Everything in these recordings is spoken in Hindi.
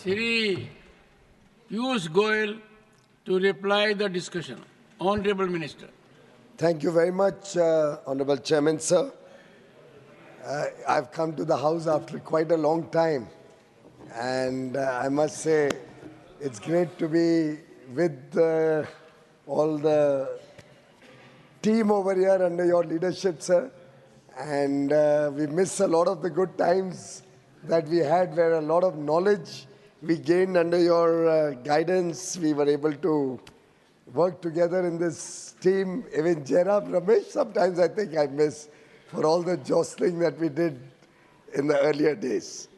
Shri Piyush Goyal to reply the discussion. Honorable Minister. Thank you very much, Honorable Chairman, sir. I've come to the House after quite a long time, and I must say it's great to be with all the team over here under your leadership, sir. And we miss a lot of the good times that we had where a lot of knowledge we gained under your guidance. We were able to work together in this team. Even Jairam Ramesh, sometimes I think I miss for all the jostling that we did in the earlier days.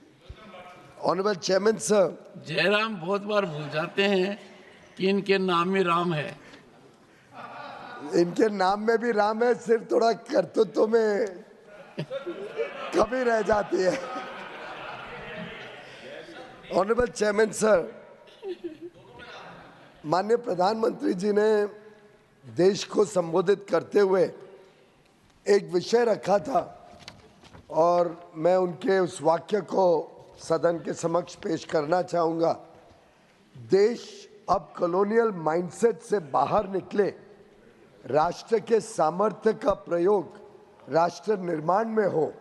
Honorable Chairman, sir. Jairam बहुत बार भूल जाते हैं कि इनके नाम में राम है. इनके नाम में भी राम है, सिर्फ थोड़ा कर्तृत्व में कमी रह जाती है. ऑनरेबल चेयरमैन सर, माननीय प्रधानमंत्री जी ने देश को संबोधित करते हुए एक विषय रखा था और मैं उनके उस वाक्य को सदन के समक्ष पेश करना चाहूँगा. देश अब कॉलोनियल माइंडसेट से बाहर निकले, राष्ट्र के सामर्थ्य का प्रयोग राष्ट्र निर्माण में हो,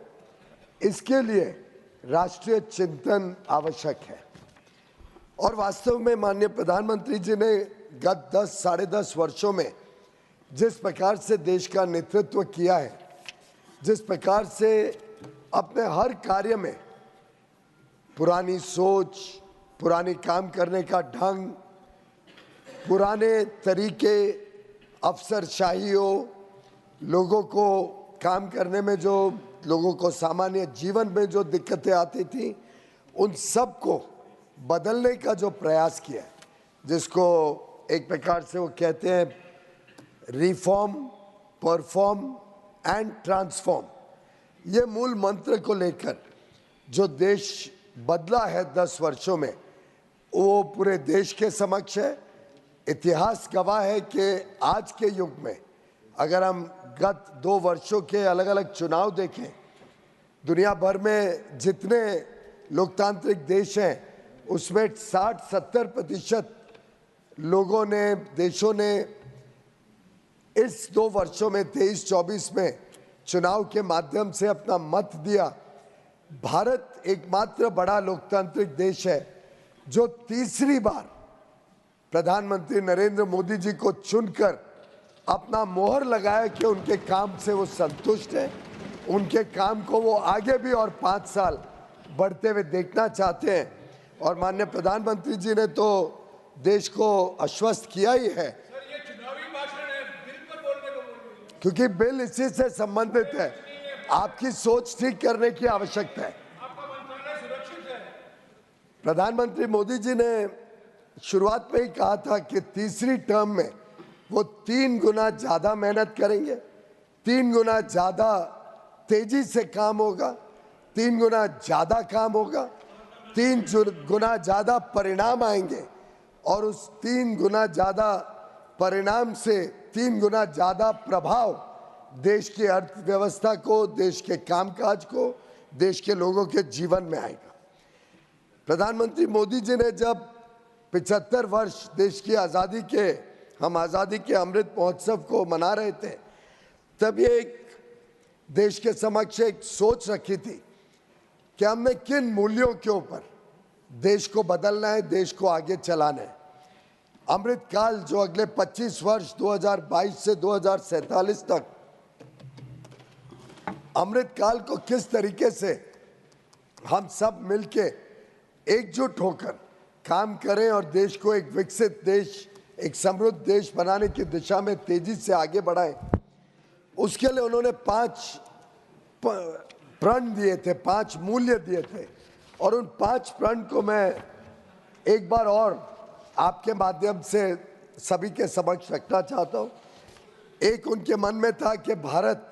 इसके लिए राष्ट्रीय चिंतन आवश्यक है. और वास्तव में माननीय प्रधानमंत्री जी ने गत 10 साढ़े 10 वर्षों में जिस प्रकार से देश का नेतृत्व किया है, जिस प्रकार से अपने हर कार्य में पुरानी सोच, पुरानी काम करने का ढंग, पुराने तरीके, अफसरशाहियों, लोगों को काम करने में जो लोगों को सामान्य जीवन में जो दिक्कतें आती थी, उन सब को बदलने का जो प्रयास किया, जिसको एक प्रकार से वो कहते हैं रिफॉर्म, परफॉर्म एंड ट्रांसफॉर्म, ये मूल मंत्र को लेकर जो देश बदला है 10 वर्षों में, वो पूरे देश के समक्ष है. इतिहास गवाह है कि आज के युग में अगर हम गत 2 वर्षों के अलग अलग चुनाव देखें, दुनिया भर में जितने लोकतांत्रिक देश हैं उसमें 60-70% लोगों ने, देशों ने इस 2 वर्षों में 23-24 में चुनाव के माध्यम से अपना मत दिया. भारत एकमात्र बड़ा लोकतांत्रिक देश है जो तीसरी बार प्रधानमंत्री नरेंद्र मोदी जी को चुनकर अपना मोहर लगाया कि उनके काम से वो संतुष्ट हैं, उनके काम को वो आगे भी और 5 साल बढ़ते हुए देखना चाहते हैं. और माननीय प्रधानमंत्री जी ने तो देश को आश्वस्त किया ही है, क्योंकि बिल इसी से संबंधित है. आपकी सोच ठीक करने की आवश्यकता है. प्रधानमंत्री मोदी जी ने शुरुआत में ही कहा था कि तीसरी टर्म में वो 3 गुना ज़्यादा मेहनत करेंगे, 3 गुना ज़्यादा तेजी से काम होगा, 3 गुना ज़्यादा काम होगा, 3 गुना ज़्यादा परिणाम आएंगे और उस 3 गुना ज़्यादा परिणाम से 3 गुना ज़्यादा प्रभाव देश की अर्थव्यवस्था को, देश के कामकाज को, देश के लोगों के जीवन में आएगा. प्रधानमंत्री मोदी जी ने जब 75 वर्ष देश की आज़ादी के, हम आज़ादी के अमृत महोत्सव को मना रहे थे, तब ये एक देश के समक्ष एक सोच रखी थी कि हमने किन मूल्यों के ऊपर देश को बदलना है, देश को आगे चलाना है. अमृत काल जो अगले 25 वर्ष 2022 से 2047 तक, अमृत काल को किस तरीके से हम सब मिलके एकजुट होकर काम करें और देश को एक विकसित देश, एक समृद्ध देश बनाने की दिशा में तेजी से आगे बढ़ाएं, उसके लिए उन्होंने 5 प्रण दिए थे, 5 मूल्य दिए थे. और उन 5 प्रण को मैं एक बार और आपके माध्यम से सभी के समक्ष रखना चाहता हूँ. एक उनके मन में था कि भारत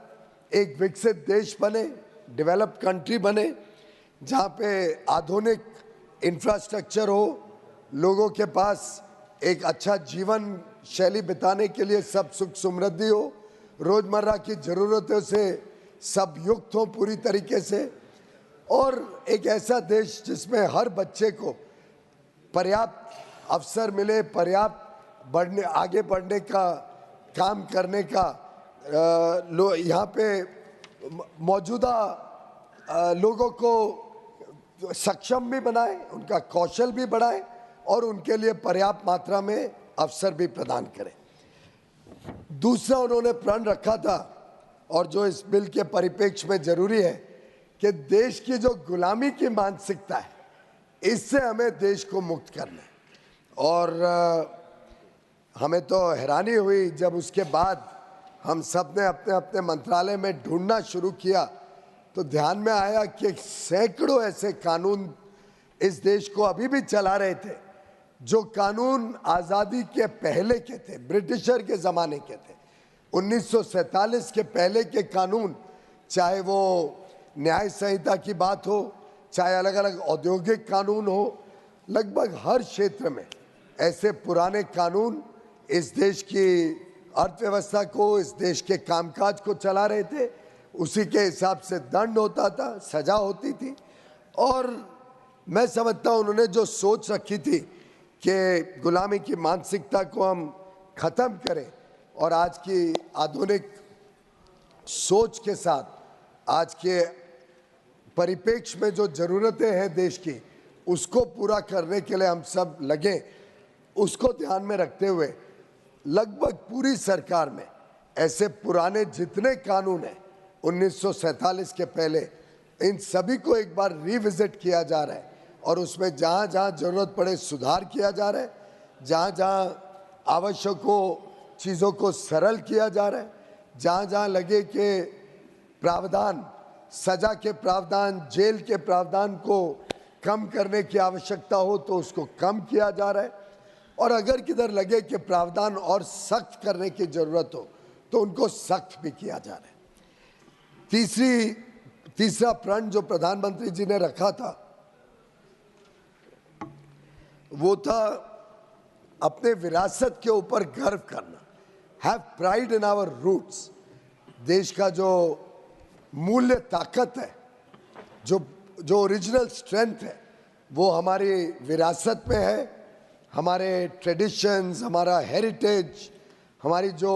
एक विकसित देश बने, डेवलप्ड कंट्री बने, जहाँ पे आधुनिक इंफ्रास्ट्रक्चर हो, लोगों के पास एक अच्छा जीवन शैली बिताने के लिए सब सुख समृद्धि हो, रोज़मर्रा की ज़रूरतों से सब युक्त हो पूरी तरीके से, और एक ऐसा देश जिसमें हर बच्चे को पर्याप्त अवसर मिले, पर्याप्त आगे बढ़ने का काम करने का यहाँ पे मौजूदा लोगों को सक्षम भी बनाए, उनका कौशल भी बढ़ाए और उनके लिए पर्याप्त मात्रा में अवसर भी प्रदान करें। दूसरा उन्होंने प्रण रखा था और जो इस बिल के परिप्रेक्ष्य में जरूरी है कि देश की जो गुलामी की मानसिकता है, इससे हमें देश को मुक्त करना है। और हमें तो हैरानी हुई जब उसके बाद हम सब ने अपने अपने मंत्रालय में ढूंढना शुरू किया तो ध्यान में आया कि सैकड़ों ऐसे कानून इस देश को अभी भी चला रहे थे जो कानून आज़ादी के पहले के थे, ब्रिटिशर के ज़माने के थे। 1947 के पहले के कानून, चाहे वो न्याय संहिता की बात हो, चाहे अलग अलग औद्योगिक कानून हो, लगभग हर क्षेत्र में ऐसे पुराने कानून इस देश की अर्थव्यवस्था को, इस देश के कामकाज को चला रहे थे। उसी के हिसाब से दंड होता था, सजा होती थी। और मैं समझता हूँ उन्होंने जो सोच रखी थी कि गुलामी की मानसिकता को हम ख़त्म करें और आज की आधुनिक सोच के साथ आज के परिप्रेक्ष्य में जो ज़रूरतें हैं देश की, उसको पूरा करने के लिए हम सब लगें। उसको ध्यान में रखते हुए लगभग पूरी सरकार में ऐसे पुराने जितने कानून हैं 1947 के पहले, इन सभी को एक बार रिविजिट किया जा रहा है और उसमें जहाँ जहाँ ज़रूरत पड़े सुधार किया जा रहा है, जहाँ जहाँ आवश्यक हो चीज़ों को सरल किया जा रहा है, जहाँ जहाँ लगे कि प्रावधान, सजा के प्रावधान, जेल के प्रावधान को कम करने की आवश्यकता हो तो उसको कम किया जा रहा है और अगर किधर लगे कि प्रावधान और सख्त करने की ज़रूरत हो तो उनको सख्त भी किया जा रहा है। तीसरा प्रण जो प्रधानमंत्री जी ने रखा था वो था अपने विरासत के ऊपर गर्व करना, have pride in our roots. देश का जो मूल्य ताकत है, जो ओरिजिनल स्ट्रेंथ है, वो हमारी विरासत में है, हमारे ट्रेडिशंस, हमारा हेरिटेज, हमारी जो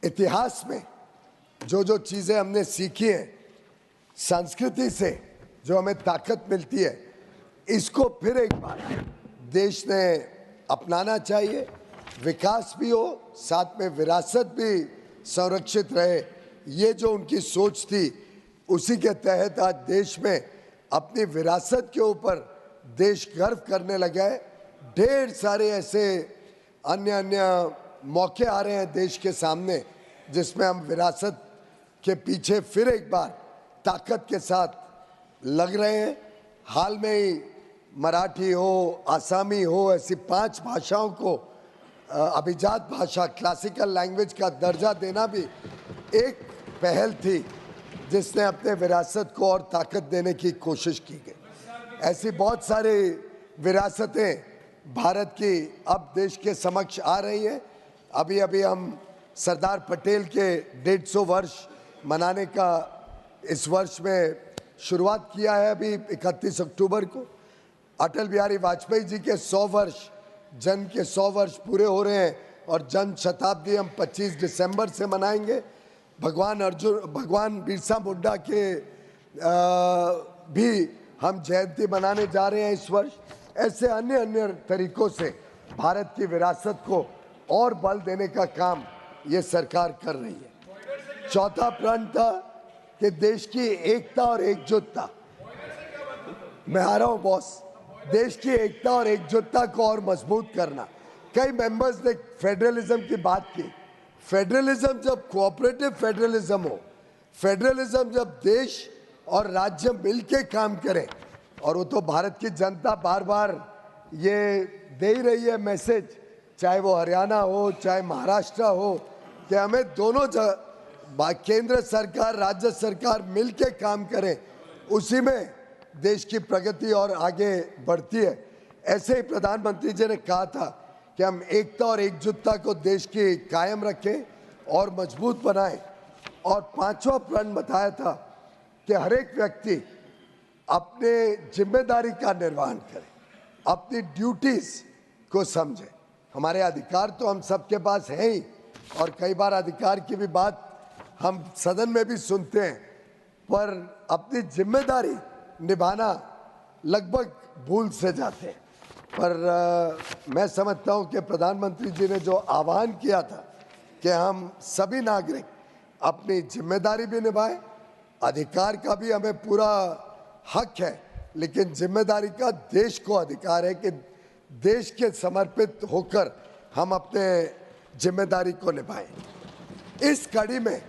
इतिहास में जो चीज़ें हमने सीखी हैं, संस्कृति से जो हमें ताकत मिलती है, इसको फिर एक बार देश ने अपनाना चाहिए। विकास भी हो, साथ में विरासत भी संरक्षित रहे। ये जो उनकी सोच थी, उसी के तहत आज देश में अपनी विरासत के ऊपर देश गर्व करने लगा है। ढेर सारे ऐसे अन्य मौके आ रहे हैं देश के सामने जिसमें हम विरासत के पीछे फिर एक बार ताकत के साथ लग रहे हैं। हाल में ही मराठी हो, आसामी हो, ऐसी 5 भाषाओं को अभिजात भाषा, क्लासिकल लैंग्वेज का दर्जा देना भी एक पहल थी जिसने अपने विरासत को और ताकत देने की कोशिश की गई। ऐसी बहुत सारी विरासतें भारत की अब देश के समक्ष आ रही है। अभी अभी हम सरदार पटेल के 150 वर्ष मनाने का इस वर्ष में शुरुआत किया है। अभी 31 अक्टूबर को अटल बिहारी वाजपेयी जी के 100 वर्ष, जन्म के 100 वर्ष पूरे हो रहे हैं और जन्म शताब्दी हम 25 दिसंबर से मनाएंगे। भगवान बिरसा मुंडा के भी हम जयंती मनाने जा रहे हैं इस वर्ष। ऐसे अन्य तरीकों से भारत की विरासत को और बल देने का काम ये सरकार कर रही है। चौथा प्रण था कि देश की एकता और एकजुटता, मैं आ रहा हूँ बॉस, देश की एकता और एकजुटता को और मजबूत करना। कई मेंबर्स ने फेडरलिज्म की बात की। फेडरलिज्म जब कोऑपरेटिव फेडरलिज्म हो, फेडरलिज्म जब देश और राज्य मिलके काम करें, और वो तो भारत की जनता बार बार ये दे ही रही है मैसेज, चाहे वो हरियाणा हो चाहे महाराष्ट्र हो, कि हमें दोनों केंद्र सरकार राज्य सरकार मिलके काम करें, उसी में देश की प्रगति और आगे बढ़ती है। ऐसे ही प्रधानमंत्री जी ने कहा था कि हम एकता और एकजुटता को देश की कायम रखें और मजबूत बनाएं। और 5वां प्रण बताया था कि हर एक व्यक्ति अपने जिम्मेदारी का निर्वहन करे। अपनी ड्यूटीज को समझे। हमारे अधिकार तो हम सबके पास हैं ही, और कई बार अधिकार की भी बात हम सदन में भी सुनते हैं, पर अपनी जिम्मेदारी निभाना लगभग भूल से जाते हैं। पर मैं समझता हूं कि प्रधानमंत्री जी ने जो आह्वान किया था कि हम सभी नागरिक अपनी जिम्मेदारी भी निभाएं, अधिकार का भी हमें पूरा हक है, लेकिन जिम्मेदारी का देश को अधिकार है कि देश के समर्पित होकर हम अपने जिम्मेदारी को निभाएं। इस कड़ी में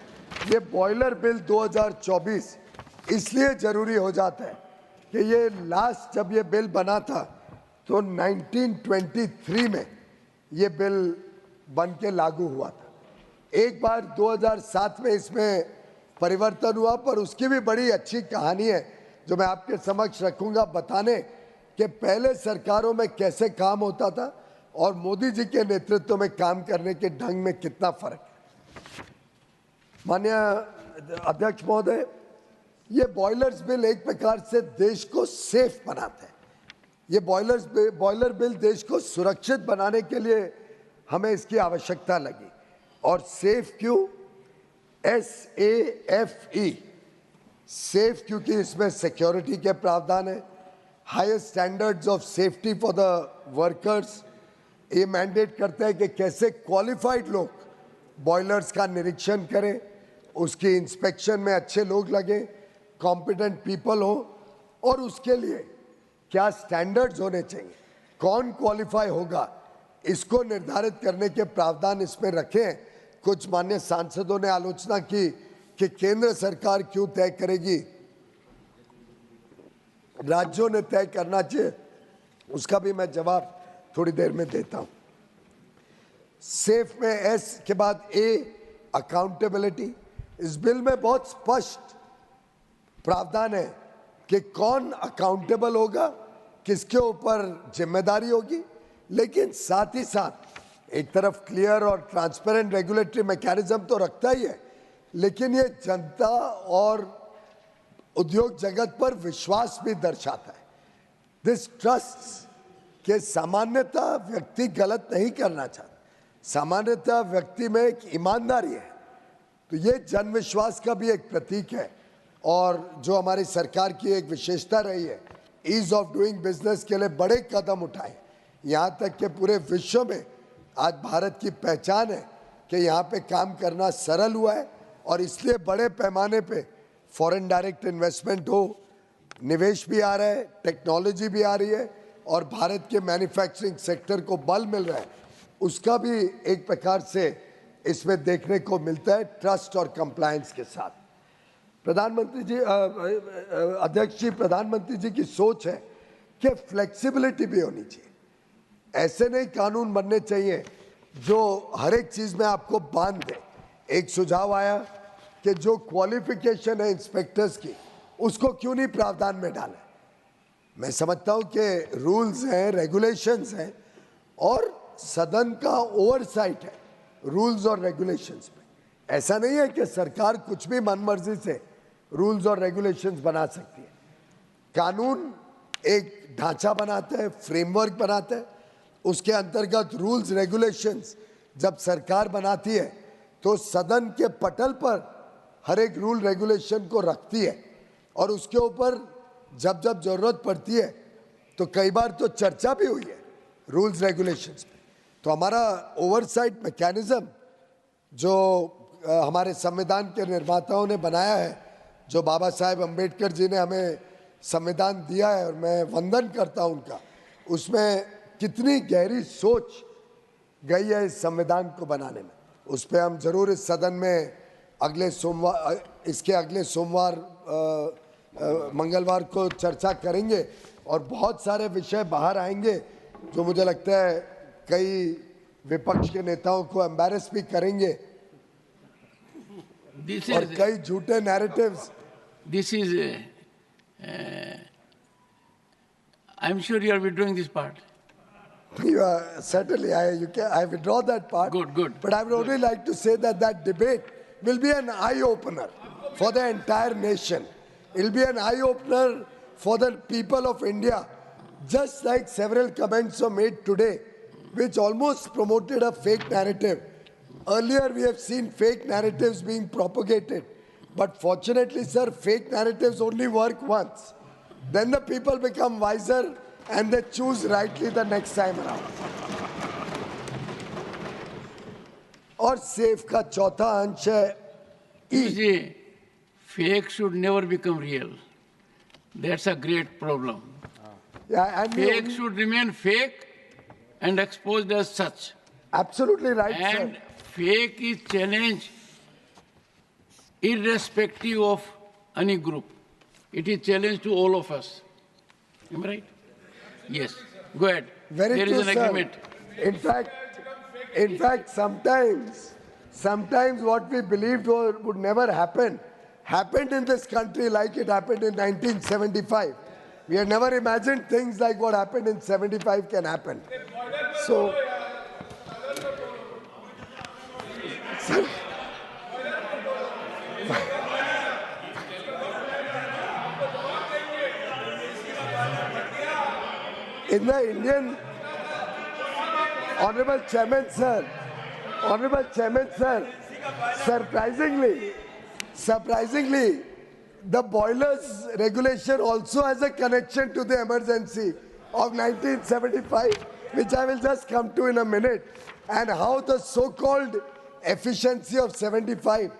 ये बॉयलर बिल 2024 इसलिए जरूरी हो जाता है कि ये लास्ट जब ये बिल बना था तो 1923 में ये बिल बन के लागू हुआ था। एक बार 2007 में इसमें परिवर्तन हुआ, पर उसकी भी बड़ी अच्छी कहानी है जो मैं आपके समक्ष रखूंगा, बताने कि पहले सरकारों में कैसे काम होता था और मोदी जी के नेतृत्व में काम करने के ढंग में कितना फर्क है। माननीय अध्यक्ष महोदय, ये बॉयलर्स बिल एक प्रकार से देश को सेफ बनाता है। ये बॉयलर बिल देश को सुरक्षित बनाने के लिए हमें इसकी आवश्यकता लगी। और सेफ क्यों? SAFE, सेफ क्योंकि इसमें सिक्योरिटी के प्रावधान है, highest standards of safety for the workers. ये मैंडेट करता है कि कैसे क्वालिफाइड लोग बॉयलर्स का निरीक्षण करें, उसकी इंस्पेक्शन में अच्छे लोग लगे, कॉम्पिटेंट पीपल हो, और उसके लिए क्या स्टैंडर्ड्स होने चाहिए, कौन क्वालिफाई होगा, इसको निर्धारित करने के प्रावधान इसमें रखे हैं। कुछ मान्य सांसदों ने आलोचना की कि केंद्र सरकार क्यों तय करेगी, राज्यों ने तय करना चाहिए। उसका भी मैं जवाब थोड़ी देर में देता हूं। सेफ में S के बाद A, अकाउंटेबिलिटी। इस बिल में बहुत स्पष्ट प्रावधान है कि कौन अकाउंटेबल होगा, किसके ऊपर जिम्मेदारी होगी, लेकिन साथ ही साथ एक तरफ क्लियर और ट्रांसपेरेंट रेगुलेटरी मैकेनिज्म तो रखता ही है, लेकिन ये जनता और उद्योग जगत पर विश्वास भी दर्शाता है। दिस ट्रस्ट के सामान्यतः व्यक्ति गलत नहीं करना चाहता, सामान्यतः व्यक्ति में एक ईमानदारी है, तो ये जन विश्वास का भी एक प्रतीक है। और जो हमारी सरकार की एक विशेषता रही है, ईज ऑफ डूइंग बिजनेस के लिए बड़े कदम उठाए, यहाँ तक कि पूरे विश्व में आज भारत की पहचान है कि यहाँ पे काम करना सरल हुआ है, और इसलिए बड़े पैमाने पे फॉरेन डायरेक्ट इन्वेस्टमेंट हो, निवेश भी आ रहा है, टेक्नोलॉजी भी आ रही है, और भारत के मैन्युफैक्चरिंग सेक्टर को बल मिल रहा है। उसका भी एक प्रकार से इसमें देखने को मिलता है, ट्रस्ट और कंप्लायंस के साथ। प्रधानमंत्री जी, अध्यक्ष जी, प्रधानमंत्री जी की सोच है कि फ्लेक्सिबिलिटी भी होनी चाहिए। ऐसे नहीं कानून बनने चाहिए जो हर एक चीज में आपको बांध दे। एक सुझाव आया कि जो क्वालिफिकेशन है इंस्पेक्टर्स की, उसको क्यों नहीं प्रावधान में डाला। मैं समझता हूं कि रूल्स हैं, रेगुलेशंस हैं, और सदन का ओवरसाइट है रूल्स और रेगुलेशंस में। ऐसा नहीं है कि सरकार कुछ भी मनमर्जी से रूल्स और रेगुलेशंस बना सकती है। कानून एक ढांचा बनाता है, फ्रेमवर्क बनाता है, उसके अंतर्गत रूल्स रेगुलेशंस जब सरकार बनाती है तो सदन के पटल पर हर एक रूल रेगुलेशन को रखती है, और उसके ऊपर जब जब जरूरत पड़ती है तो कई बार तो चर्चा भी हुई है रूल्स रेगुलेशंस में। तो हमारा ओवरसाइट मैकेनिज्म जो हमारे संविधान के निर्माताओं ने बनाया है, जो बाबा साहेब अम्बेडकर जी ने हमें संविधान दिया है, और मैं वंदन करता हूं उनका, उसमें कितनी गहरी सोच गई है इस संविधान को बनाने में। उस पर हम जरूर इस सदन में इसके अगले सोमवार मंगलवार को चर्चा करेंगे, और बहुत सारे विषय बाहर आएंगे जो मुझे लगता है कई विपक्ष के नेताओं को एम्बैरेस भी करेंगे, और कई झूठे narratives. This is, I'm sure you are withdrawing this part. You are, certainly, I withdraw that part. Good. But I would only like to say that that debate will be an eye-opener for the entire nation. It will be an eye-opener for the people of India just like several comments were made today, which almost promoted a fake narrative. Earlier, we have seen fake narratives being propagated. But fortunately, sir, fake narratives only work once. Then the people become wiser and they choose rightly the next time around. और सेफ का चौथा अंश है You see, fake should never become real. That's a great problem. and Fake should remain fake and exposed as such. absolutely right, And sir. fake is challenged irrespective of any group. It is challenged to all of us. Am I right? Yes. Go ahead. Very There true, is an sir. agreement. In fact, sometimes what we believed would never happen, happened in this country like it happened in 1975. We had never imagined things like what happened in 75 can happen. So, sir, in the Indian, Honorable Chairman, sir, surprisingly, the boilers regulation also has a connection to the emergency of 1975, which I will just come to in a minute, and how the so-called efficiency of 75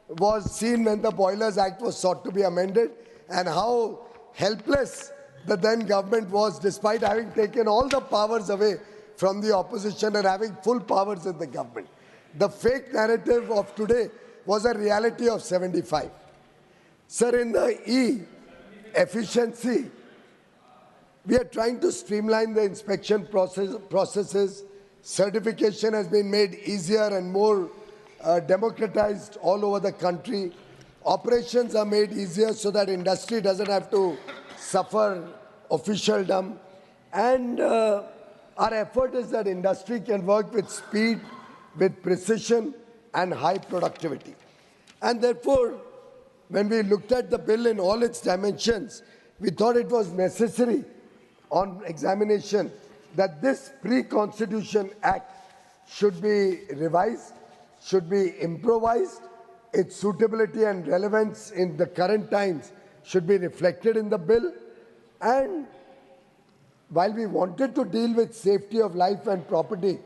was seen when the Boilers Act was sought to be amended, and how helpless the then government was, despite having taken all the powers away from the opposition and having full powers in the government. The fake narrative of today was a reality of 75. Sir, in the efficiency, we are trying to streamline the inspection processes. Certification has been made easier and more democratized all over the country. Operations are made easier so that industry doesn't have to suffer officialdom. And our effort is that industry can work with speed, with precision, and high productivity. And therefore, when we looked at the bill in all its dimensions, we thought it was necessary on examination that this pre-Constitution Act should be revised, should be improvised, its suitability and relevance in the current times should be reflected in the bill. And while we wanted to deal with safety of life and property,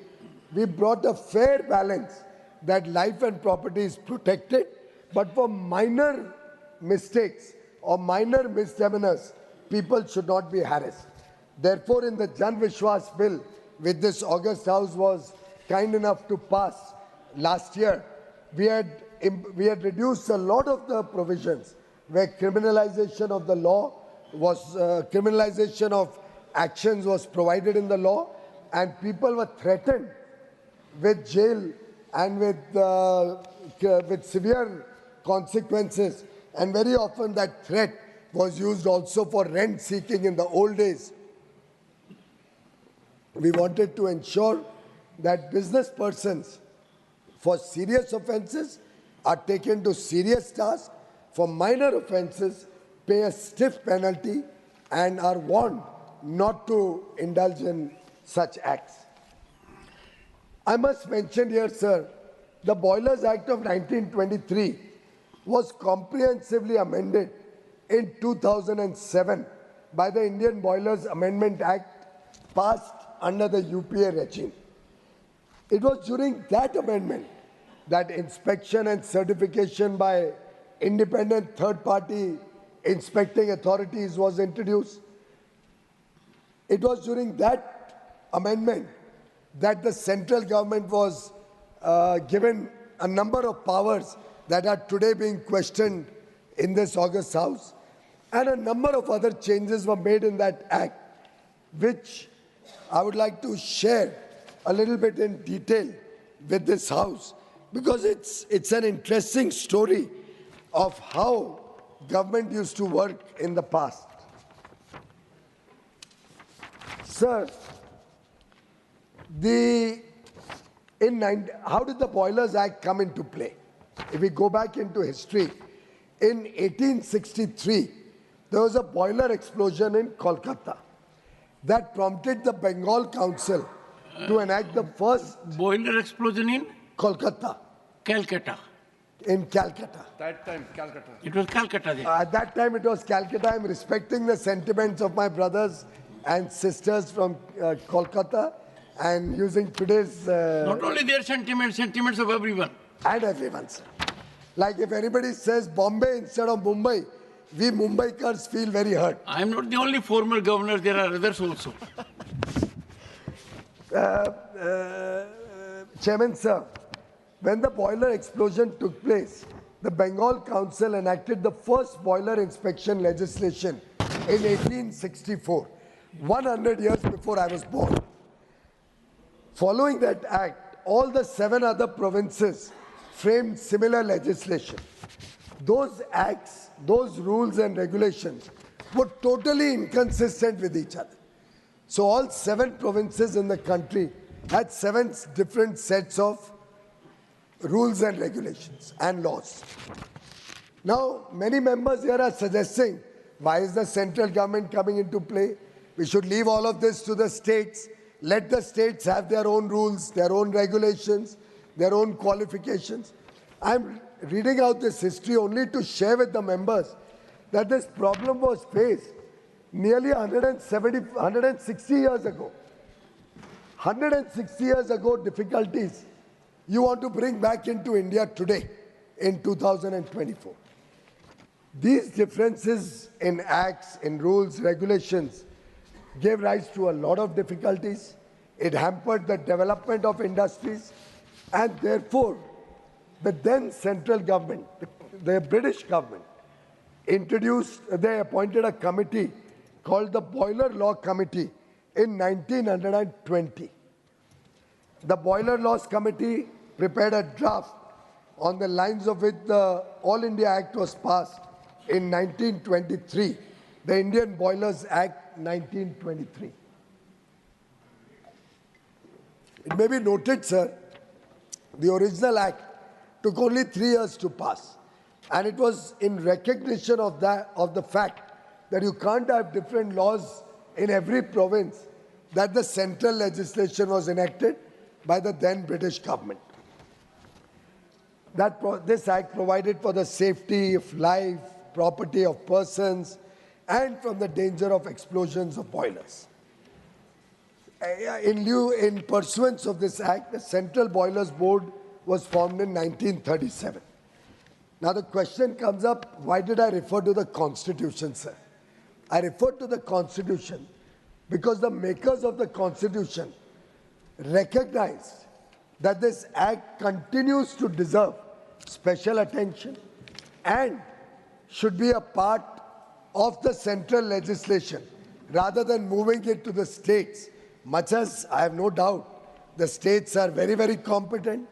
we brought a fair balance that life and property is protected, but for minor mistakes or minor misdemeanors, people should not be harassed. Therefore, in the Jan Vishwas bill, which this August House was kind enough to pass last year, we had reduced a lot of the provisions where criminalization of the law was, criminalization of actions was provided in the law, and people were threatened with jail and with severe consequences. And very often that threat was used also for rent seeking in the old days. We wanted to ensure that business persons for serious offences are taken to serious tasks, for minor offences pay a stiff penalty and are warned not to indulge in such acts. I must mention here, sir, the Boilers Act of 1923 was comprehensively amended in 2007 by the Indian Boilers Amendment Act passed under the UPA regime. It was during that amendment that inspection and certification by independent third-party inspecting authorities was introduced. It was during that amendment that the central government was given a number of powers that are today being questioned in this August House. And a number of other changes were made in that act, which I would like to share a little bit in detail with this House, because it's an interesting story of how government used to work in the past. Sir, how did the Boilers Act come into play? If we go back into history, in 1863, there was a boiler explosion in Kolkata. that prompted the Bengal Council to enact the first Boiler explosion in Kolkata, Calcutta. in Calcutta. That time, Calcutta. It was Calcutta then. At that time, it was Calcutta. I'm respecting the sentiments of my brothers and sisters from Kolkata and using today's Not only their sentiments, sentiments of everyone. and everyone's. Like if anybody says Bombay instead of Mumbai, we Mumbaikars feel very hurt. I am not the only former governor, there are others also. Chairman, sir, when the boiler explosion took place, the Bengal Council enacted the first boiler inspection legislation in 1864, 100 years before I was born. Following that act, all the 7 other provinces framed similar legislation. Those acts, those rules and regulations were totally inconsistent with each other. So all 7 provinces in the country had 7 different sets of rules and regulations and laws. Now, many members here are suggesting, why is the central government coming into play? We should leave all of this to the states. Let the states have their own rules, their own regulations, their own qualifications. I'm reading out this history only to share with the members that this problem was faced nearly 160 years ago. 160 years ago, difficulties you want to bring back into India today in 2024. These differences in acts, in rules, regulations gave rise to a lot of difficulties. It hampered the development of industries, and therefore the then central government, the British government, they appointed a committee called the Boiler Law Committee in 1920. The Boiler Laws Committee prepared a draft on the lines of which the All India Act was passed in 1923, the Indian Boilers Act 1923. It may be noted, sir, the original act took only 3 years to pass, and it was in recognition of the fact that you can't have different laws in every province that the central legislation was enacted by the then British government. This act provided for the safety of life, property of persons, and from the danger of explosions of boilers. In pursuance of this act, the Central Boilers Board was formed in 1937. Now the question comes up, why did I refer to the Constitution, sir? I refer to the Constitution because the makers of the Constitution recognized that this act continues to deserve special attention and should be a part of the central legislation rather than moving it to the states. Much as I have no doubt the states are very, very competent,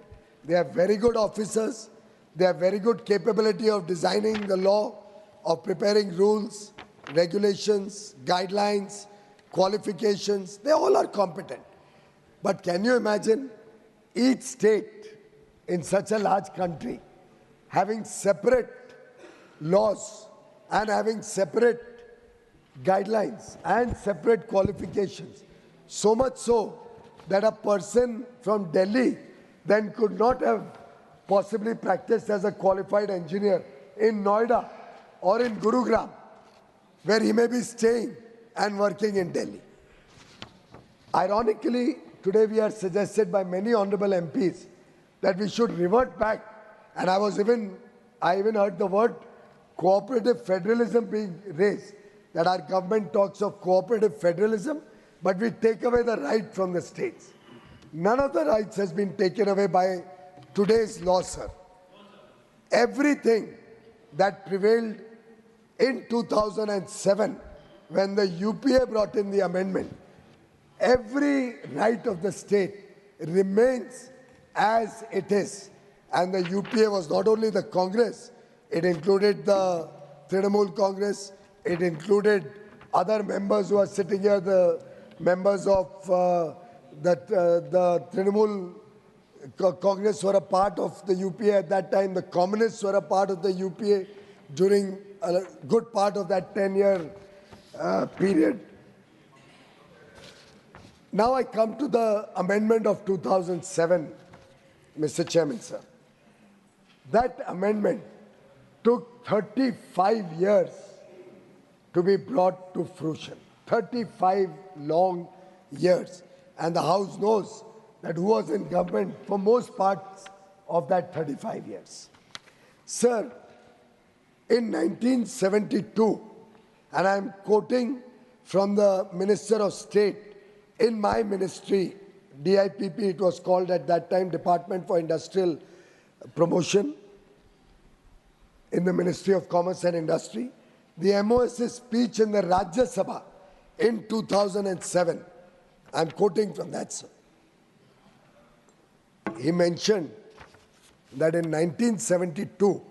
they have very good officers, they have very good capability of designing the law, of preparing rules, regulations, guidelines, qualifications, they all are competent. But can you imagine each state in such a large country having separate laws and having separate guidelines and separate qualifications? So much so that a person from Delhi then could not have possibly practiced as a qualified engineer in Noida or in Gurugram, where he may be staying and working in Delhi. Ironically, today we are suggested by many honorable MPs that we should revert back, and I even heard the word cooperative federalism being raised, that our government talks of cooperative federalism, but we take away the right from the states. None of the rights has been taken away by today's law, sir. Everything that prevailed in 2007 when the UPA brought in the amendment, every right of the state remains as it is. And the UPA was not only the Congress, it included the Trinamool Congress, it included other members who are sitting here, the members of the Trinamool Congress were a part of the UPA at that time, the Communists were a part of the UPA during a good part of that 10-year period. Now I come to the amendment of 2007, Mr. Chairman, sir. That amendment took 35 years to be brought to fruition. 35 long years. And the House knows that who was in government for most parts of that 35 years. Sir, in 1972, and I'm quoting from the Minister of State, in my ministry, DIPP, it was called at that time, Department for Industrial Promotion, in the Ministry of Commerce and Industry, the MOS's speech in the Rajya Sabha in 2007, I'm quoting from that, sir. He mentioned that in 1972,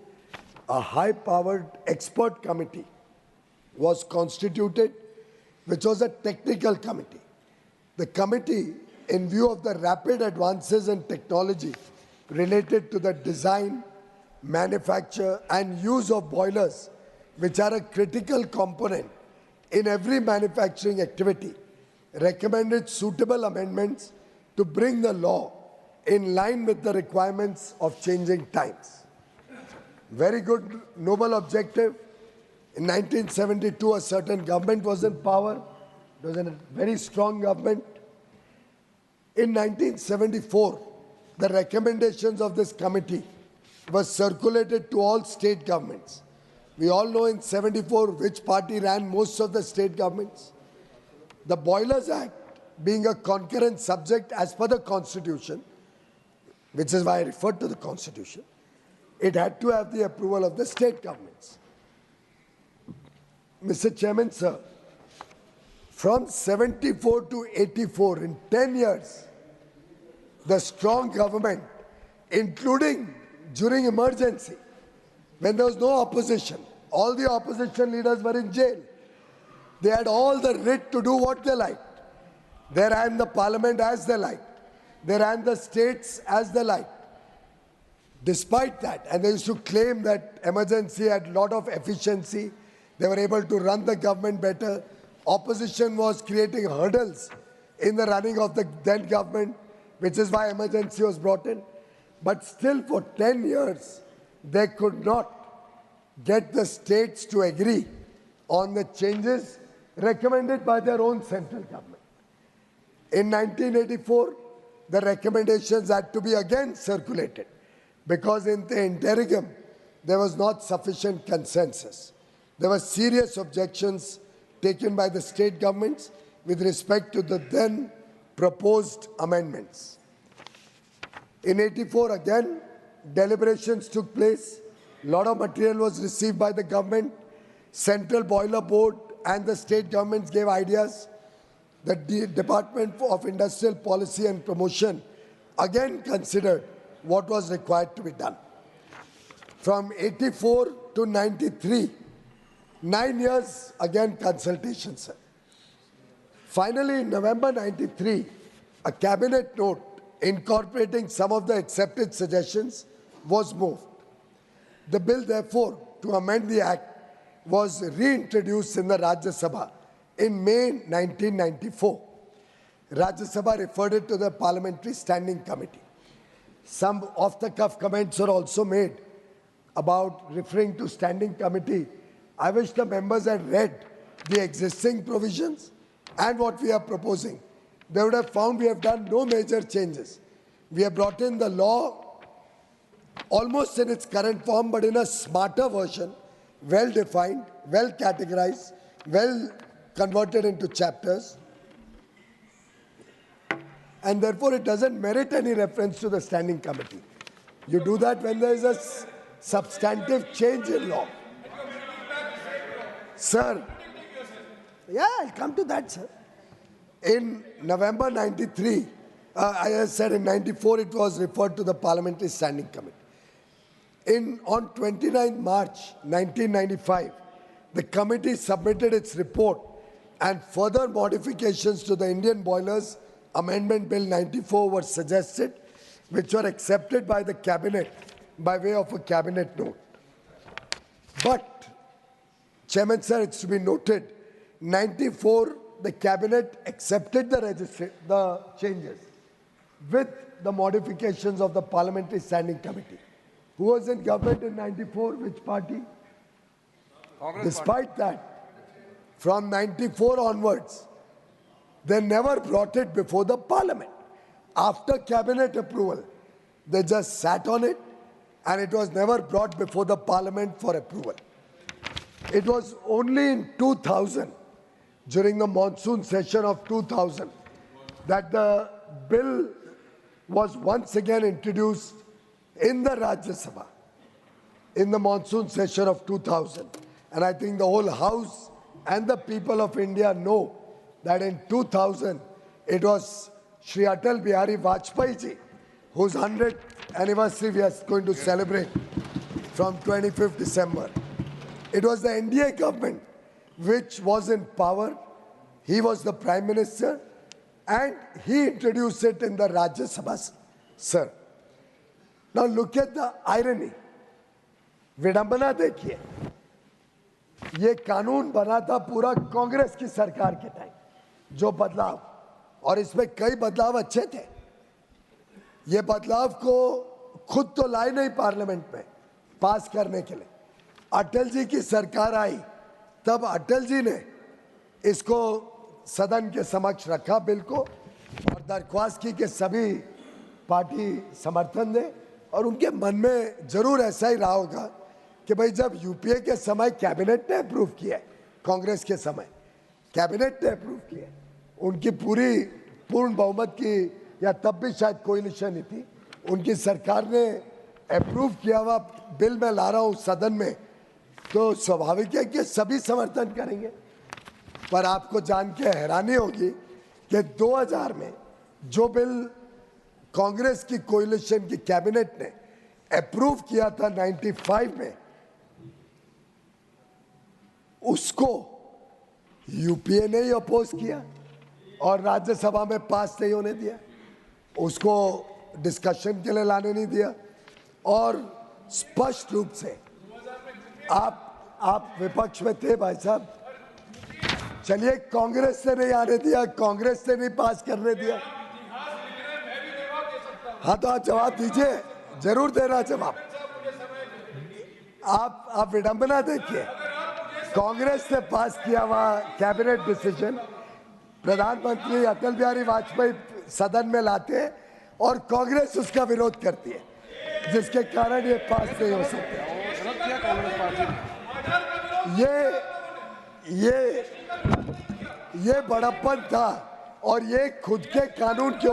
a high-powered expert committee was constituted, which was a technical committee. The committee, in view of the rapid advances in technology related to the design, manufacture and use of boilers, which are a critical component in every manufacturing activity, recommended suitable amendments to bring the law in line with the requirements of changing times. Very good, noble objective. In 1972, a certain government was in power. It was a very strong government. In 1974, the recommendations of this committee were circulated to all state governments. We all know in 74 which party ran most of the state governments. The Boilers Act, being a concurrent subject as per the Constitution, which is why I referred to the Constitution, it had to have the approval of the state governments. Mr. Chairman, sir, from 74 to 84, in 10 years, the strong government, including during emergency, when there was no opposition, all the opposition leaders were in jail. They had all the writ to do what they liked. They ran the parliament as they liked. They ran the states as they liked. Despite that, and they used to claim that emergency had a lot of efficiency, they were able to run the government better. Opposition was creating hurdles in the running of the then government, which is why emergency was brought in. But still for 10 years, they could not get the states to agree on the changes recommended by their own central government. In 1984, the recommendations had to be again circulated because in the interregnum, there was not sufficient consensus. There were serious objections taken by the state governments with respect to the then proposed amendments. In 84, again, deliberations took place. A lot of material was received by the government. Central Boiler Board and the state governments gave ideas. The Department of Industrial Policy and Promotion again considered what was required to be done. From 84 to 93, 9 years, again consultations, sir. Finally, in November 93, a cabinet note incorporating some of the accepted suggestions was moved. The bill, therefore, to amend the Act was reintroduced in the Rajya Sabha in May 1994. Rajya Sabha referred it to the Parliamentary Standing Committee. Some off-the-cuff comments were also made about referring to Standing Committee. I wish the members had read the existing provisions and what we are proposing. They would have found we have done no major changes. We have brought in the law almost in its current form, but in a smarter version, well-defined, well-categorized, well converted into chapters. And therefore, it doesn't merit any reference to the Standing Committee. You do that when there is a substantive change in law. Sir, yeah, I'll come to that, sir. In November 93, as I said, in 94, it was referred to the Parliamentary Standing Committee. On 29 March 1995, the committee submitted its report and further modifications to the Indian Boilers Amendment Bill 94 were suggested, which were accepted by the Cabinet by way of a Cabinet note. But, Chairman, sir, it's to be noted, 94 the cabinet accepted the changes with the modifications of the Parliamentary Standing Committee. Who was in government in 94? Which party? Despite that, from 94 onwards, they never brought it before the Parliament. After cabinet approval, they just sat on it and it was never brought before the Parliament for approval. It was only in 2000, during the monsoon session of 2000, that the bill was once again introduced in the Rajya Sabha in the monsoon session of 2000. And I think the whole House and the people of India know that in 2000, it was Shri Atal Bihari Vajpayee ji, whose 100th anniversary we are going to celebrate from 25th December. It was the NDA government which was in power. He was the Prime Minister and he introduced it in the Rajya Sabha, sir. Now look at the irony. विडंबना देखिए, ये कानून बना था पूरा कांग्रेस की सरकार के टाइम, जो बदलाव, और इसमें कई बदलाव अच्छे थे. ये बदलाव को खुद तो लाए नहीं पार्लियामेंट में पास करने के लिए. अटल जी की सरकार आई तब अटल जी ने इसको सदन के समक्ष रखा बिल को और दरख्वास्त की कि सभी पार्टी समर्थन दे. और उनके मन में जरूर ऐसा ही रहा होगा कि भाई जब यूपीए के समय कैबिनेट ने अप्रूव किया, कांग्रेस के समय कैबिनेट ने अप्रूव किया, उनकी पूर्ण बहुमत की, या तब भी शायद कोएलिशन ही थी, उनकी सरकार ने अप्रूव किया हुआ बिल मैं ला रहा हूँ सदन में, तो स्वाभाविक है कि सभी समर्थन करेंगे. पर आपको जान के हैरानी होगी कि 2000 में जो बिल कांग्रेस की कोएलिशन की कैबिनेट ने अप्रूव किया था 95 में, उसको यूपीए ने ही अपोज किया और राज्यसभा में पास नहीं होने दिया, उसको डिस्कशन के लिए लाने नहीं दिया. और स्पष्ट रूप से आप विपक्ष में थे भाई साहब, चलिए कांग्रेस ने नहीं आने दिया, कांग्रेस ने नहीं पास करने दिया. हाँ तो आप जवाब दीजिए, जरूर देना जवाब. आप विडंबना देखिए, कांग्रेस ने पास किया हुआ कैबिनेट डिसीजन प्रधानमंत्री अटल बिहारी वाजपेयी सदन में लाते हैं और कांग्रेस उसका विरोध करती है, जिसके कारण ये पास नहीं हो सकता. ये बड़प्पन था और ये खुद के कानून के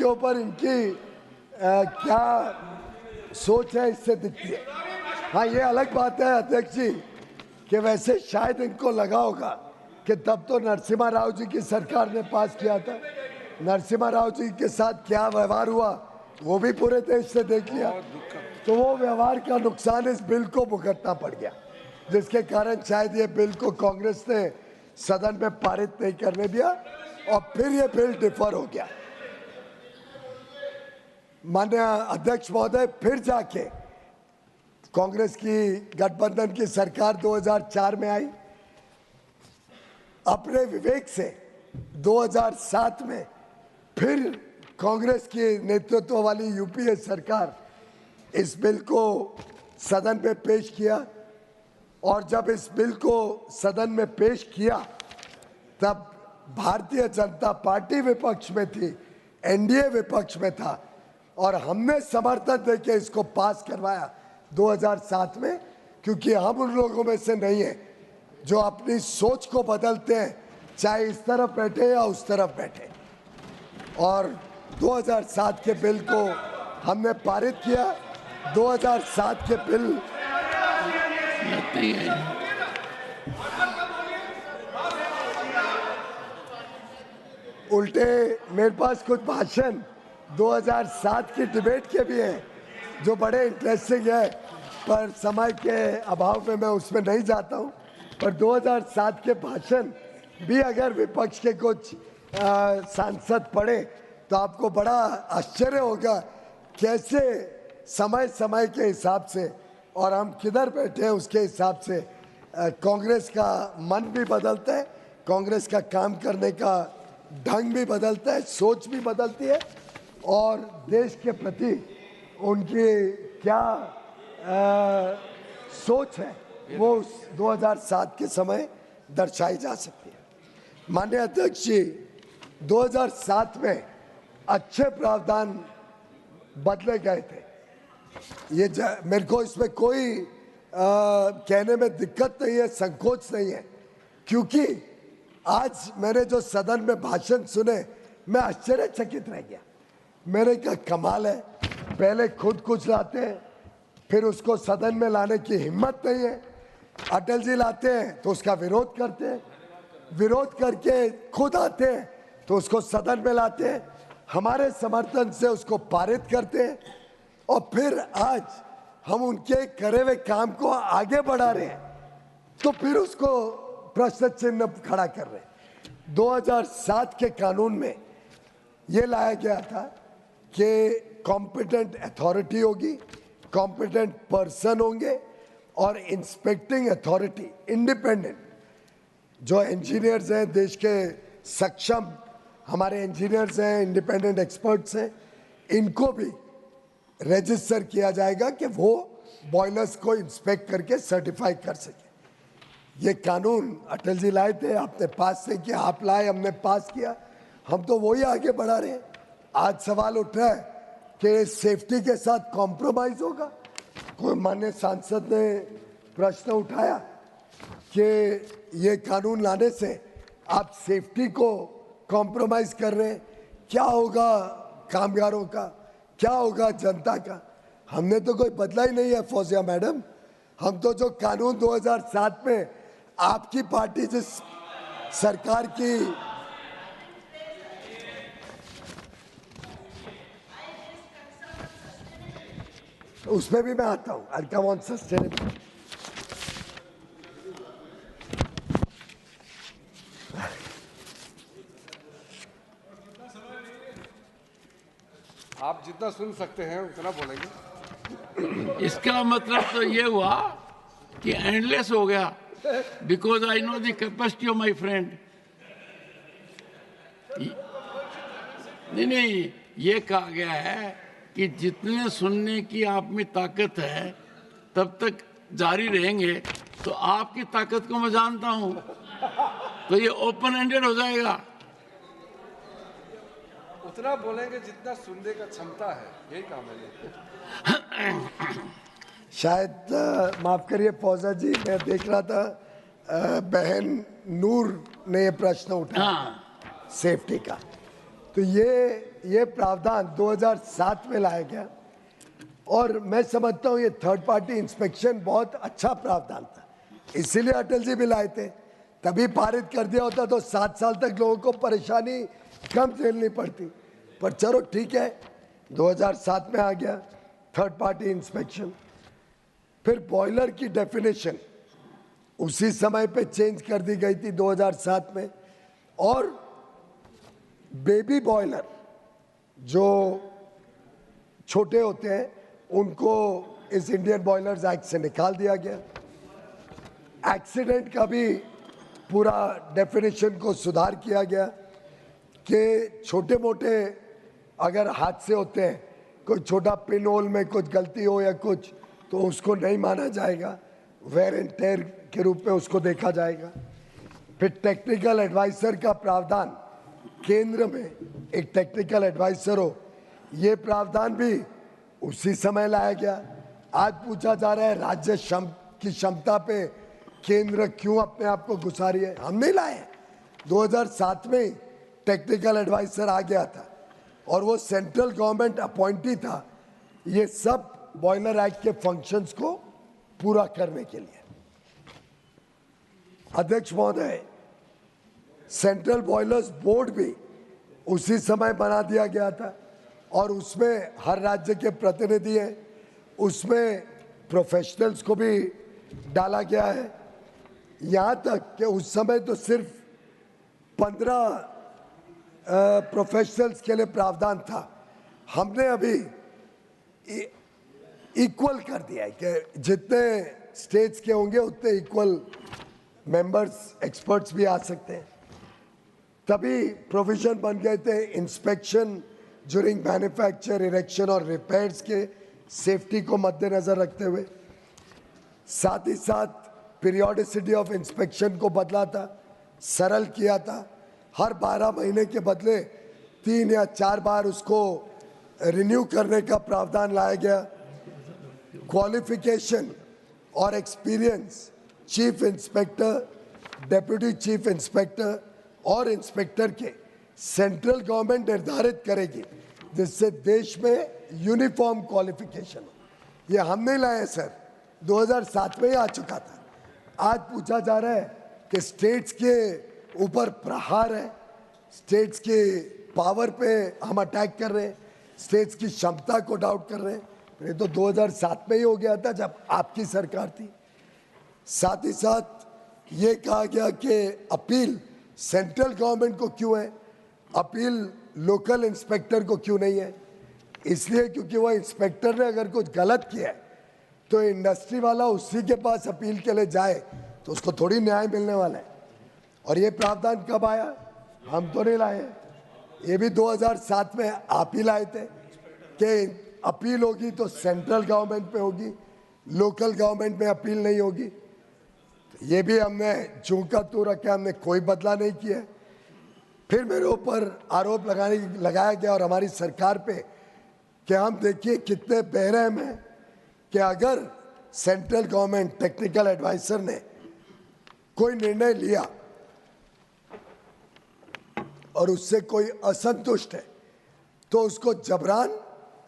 ऊपर इनकी क्या सोच है इससे दिखती है. हाँ, ये अलग बात है अध्यक्ष जी कि वैसे शायद इनको लगा होगा कि तब तो नरसिम्हा राव जी की सरकार ने पास किया था, नरसिम्हा राव जी के साथ क्या व्यवहार हुआ वो भी पूरे देश से देख लिया, तो वो व्यवहार का नुकसान इस बिल को भुगतना पड़ गया, जिसके कारण शायद ये बिल को कांग्रेस ने सदन में पारित नहीं करने दिया और फिर ये बिल डिफर हो गया. माननीय अध्यक्ष महोदय, फिर जाके कांग्रेस की गठबंधन की सरकार 2004 में आई, अपने विवेक से 2007 में फिर कांग्रेस की नेतृत्व वाली यूपीए सरकार इस बिल को सदन में पेश किया. और जब इस बिल को सदन में पेश किया तब भारतीय जनता पार्टी विपक्ष में थी, एनडीए विपक्ष में था और हमने समर्थन देके इसको पास करवाया 2007 में, क्योंकि हम उन लोगों में से नहीं है जो अपनी सोच को बदलते हैं, चाहे इस तरफ बैठे या उस तरफ बैठे. और 2007 के बिल को हमने पारित किया. 2007 के बिल उल्टे मेरे पास कुछ भाषण 2007 की डिबेट के भी हैं जो बड़े इंटरेस्टिंग है, पर समय के अभाव में मैं उसमें नहीं जाता हूं. पर 2007 के भाषण भी अगर विपक्ष के कुछ सांसद पढ़े तो आपको बड़ा आश्चर्य होगा कैसे समय समय के हिसाब से और हम किधर बैठे हैं उसके हिसाब से कांग्रेस का मन भी बदलता है, कांग्रेस का काम करने का ढंग भी बदलता है, सोच भी बदलती है और देश के प्रति उनकी क्या सोच है वो 2007 के समय दर्शाई जा सकती है। माननीय अध्यक्ष जी, 2007 में अच्छे प्रावधान बदले गए थे। ये मेरे को इसमें कोई कहने में दिक्कत नहीं है, संकोच नहीं है, क्योंकि आज मैंने जो सदन में भाषण सुने मैं आश्चर्यचकित रह गया। मैंने कहा कमाल है, पहले खुद कुछ लाते हैं फिर उसको सदन में लाने की हिम्मत नहीं है। अटल जी लाते हैं तो उसका विरोध करते हैं, विरोध करके खुद आते हैं तो उसको सदन में लाते हैं, हमारे समर्थन से उसको पारित करते हैं और फिर आज हम उनके करे हुए काम को आगे बढ़ा रहे हैं तो फिर उसको प्रश्न चिन्ह खड़ा कर रहे हैं। 2007 के कानून में ये लाया गया था कि कॉम्पिटेंट अथॉरिटी होगी, कॉम्पिटेंट पर्सन होंगे और इंस्पेक्टिंग अथॉरिटी इंडिपेंडेंट, जो इंजीनियर्स हैं देश के सक्षम हमारे इंजीनियर्स हैं, इंडिपेंडेंट एक्सपर्ट्स हैं, इनको भी रजिस्टर किया जाएगा कि वो बॉयलर्स को इंस्पेक्ट करके सर्टिफाई कर सके। ये कानून अटल जी लाए थे, आपने पास नहीं किया, आप लाए, हमने पास किया, हम तो वही आगे बढ़ा रहे हैं। आज सवाल उठ रहा है कि सेफ्टी के साथ कॉम्प्रोमाइज होगा। कोई माननीय सांसद ने प्रश्न उठाया कि ये कानून लाने से आप सेफ्टी को कॉम्प्रोमाइज कर रहे हैं, क्या होगा कामगारों का, क्या होगा जनता का। हमने तो कोई बदला ही नहीं है फौजिया मैडम, हम तो जो कानून 2007 में आपकी पार्टी जिस सरकार की उसमें भी मैं आता हूं, आई कम ऑन सस्टेनेबिलिटी। आप जितना सुन सकते हैं उतना बोलेंगे। इसका मतलब तो ये हुआ कि एंडलेस हो गया, because I know the capacity of my friend. नहीं, ये कहा गया है कि जितने सुनने की आप में ताकत है तब तक जारी रहेंगे, तो आपकी ताकत को मैं जानता हूं, तो ये ओपन एंडेड हो जाएगा। उतना बोलेंगे जितना सुनने का क्षमता है, यही काम है। शायद माफ करिए फौजा जी, मैं देख रहा था बहन नूर ने ये प्रश्न उठाया सेफ्टी का, तो ये प्रावधान 2007 में लाया गया और मैं समझता हूँ ये थर्ड पार्टी इंस्पेक्शन बहुत अच्छा प्रावधान था, इसीलिए अटल जी भी लाए थे। तभी पारित कर दिया होता तो 7 साल तक लोगों को परेशानी कम झेलनी पड़ती। पर चलो ठीक है, 2007 में आ गया थर्ड पार्टी इंस्पेक्शन। फिर बॉयलर की डेफिनेशन उसी समय पे चेंज कर दी गई थी 2007 में, और बेबी बॉयलर जो छोटे होते हैं उनको इस इंडियन बॉयलर्स एक्ट से निकाल दिया गया। एक्सीडेंट का भी पूरा डेफिनेशन को सुधार किया गया कि छोटे मोटे अगर हादसे होते हैं, कोई छोटा पिन होल में कुछ गलती हो या कुछ, तो उसको नहीं माना जाएगा, वेयर एंड टेयर के रूप में उसको देखा जाएगा। फिर टेक्निकल एडवाइजर का प्रावधान, केंद्र में एक टेक्निकल एडवाइजर हो, ये प्रावधान भी उसी समय लाया गया। आज पूछा जा रहा है राज्य की क्षमता पे केंद्र क्यों अपने आप को घुसा रही है, हम नहीं लाए। 2007 में टेक्निकल एडवाइजर आ गया था और वो सेंट्रल गवर्नमेंट अपॉइंटी था, ये सब बॉयलर एक्ट के फंक्शंस को पूरा करने के लिए। अध्यक्ष महोदय, सेंट्रल बॉयलर्स बोर्ड भी उसी समय बना दिया गया था और उसमें हर राज्य के प्रतिनिधि हैं, उसमें प्रोफेशनल्स को भी डाला गया है। यहाँ तक कि उस समय तो सिर्फ 15 प्रोफेशनल्स के लिए प्रावधान था, हमने अभी इक्वल कर दिया है कि जितने स्टेट्स के होंगे उतने इक्वल मेंबर्स एक्सपर्ट्स भी आ सकते हैं। तभी प्रोविजन बन गए थे इंस्पेक्शन ड्यूरिंग मैन्युफैक्चर, इरेक्शन और रिपेयर्स के सेफ्टी को मद्देनजर रखते हुए। साथ ही साथ पीरियोडिसिटी ऑफ इंस्पेक्शन को बदला था, सरल किया था। हर 12 महीने के बदले 3 या 4 बार उसको रिन्यू करने का प्रावधान लाया गया। क्वालिफिकेशन और experience chief inspector, deputy chief inspector और इंस्पेक्टर के सेंट्रल गवर्नमेंट निर्धारित करेगी, जिससे देश में यूनिफॉर्म क्वालिफिकेशन हो। ये हम नहीं लाए सर, 2007 में ही आ चुका था। आज पूछा जा रहा है कि स्टेट्स के ऊपर प्रहार है, स्टेट्स के पावर पे हम अटैक कर रहे हैं, स्टेट्स की क्षमता को डाउट कर रहे हैं। ये तो 2007 में ही हो गया था जब आपकी सरकार थी। साथ ही साथ ये कहा गया कि अपील सेंट्रल गवर्नमेंट को क्यों है, अपील लोकल इंस्पेक्टर को क्यों नहीं है। इसलिए क्योंकि वो इंस्पेक्टर ने अगर कुछ गलत किया है तो इंडस्ट्री वाला उसी के पास अपील के लिए जाए तो उसको थोड़ी न्याय मिलने वाला है। और ये प्रावधान कब आया, हम तो नहीं लाए, ये भी 2007 में आप ही लाए थे कि अपील होगी तो सेंट्रल गवर्नमेंट पे होगी, लोकल गवर्नमेंट में अपील नहीं होगी। तो ये भी हमने जूं का तू रखा, हमने कोई बदला नहीं किया। फिर मेरे ऊपर आरोप लगाया गया और हमारी सरकार पे कि हम देखिए कितने बेरहम हैं कि अगर सेंट्रल गवर्नमेंट टेक्निकल एडवाइजर ने कोई निर्णय लिया और उससे कोई असंतुष्ट है तो उसको जबरान